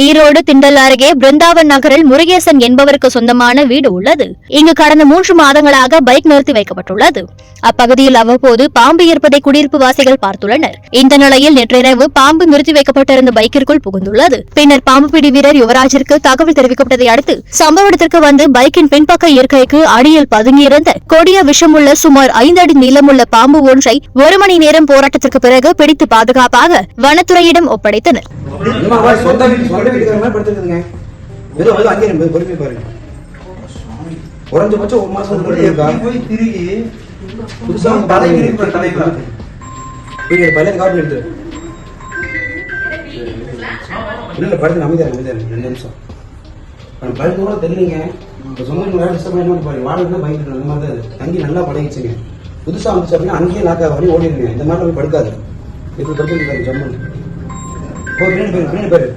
ஈரோடு திண்டல் அருகே பிருந்தாவன் நகரில் முருகேசன் என்பவருக்கு சொந்தமான வீடு உள்ளது. இங்கு கடந்த 3 மாதங்களாக பைக் நிறுத்தி வைக்கப்பட்டுள்ளது. அப்பகுதியில் அவ்வப்போது பாம்பு இருப்பதை குடியிருப்பு வாசிகள் பார்த்துள்ளனர். இந்த நிலையில் நேற்றிரவு பாம்பு நிறுத்தி வைக்கப்பட்டிருந்த பைக்கிற்குள் புகுந்துள்ளது. பின்னர் பாம்பு பிடி வீரர் யுவராஜிற்கு தகவல் தெரிவிக்கப்பட்டதை அடுத்து சம்பவ இடத்திற்கு வந்து பைக்கின் பின்பக்க இருக்கைக்கு அடியில் பதுங்கியிருந்த கொடிய விஷமுள்ள சுமார் 5 அடி நீளமுள்ள பாம்பு ஒன்றை 1 மணி நேரம் போராட்டத்திற்கு பிறகு பிடித்து பாதுகாப்பாக வனத்துறையிடம் ஒப்படைத்தனர். குறைஞ்சபட்சம் 1 மாசம் போய் திரும்பி புதுசா இல்ல படுத்து அமைதியா 2 நிமிஷம் படுத்து கூட தெரியலீங்க. சொந்த டிஸ்டர்ப் பண்ணி பாருங்க. வாடகை பயந்துட்டு அந்த மாதிரி தான் தங்கி நல்லா பழகிச்சுங்க. புதுசா வந்துச்சு அப்படின்னா அங்கேயே லாக்கா வழி ஓடிடுங்க. இந்த மாதிரி போய் படுக்காது. இப்படி படுத்து ஜம்மு போய் பேரு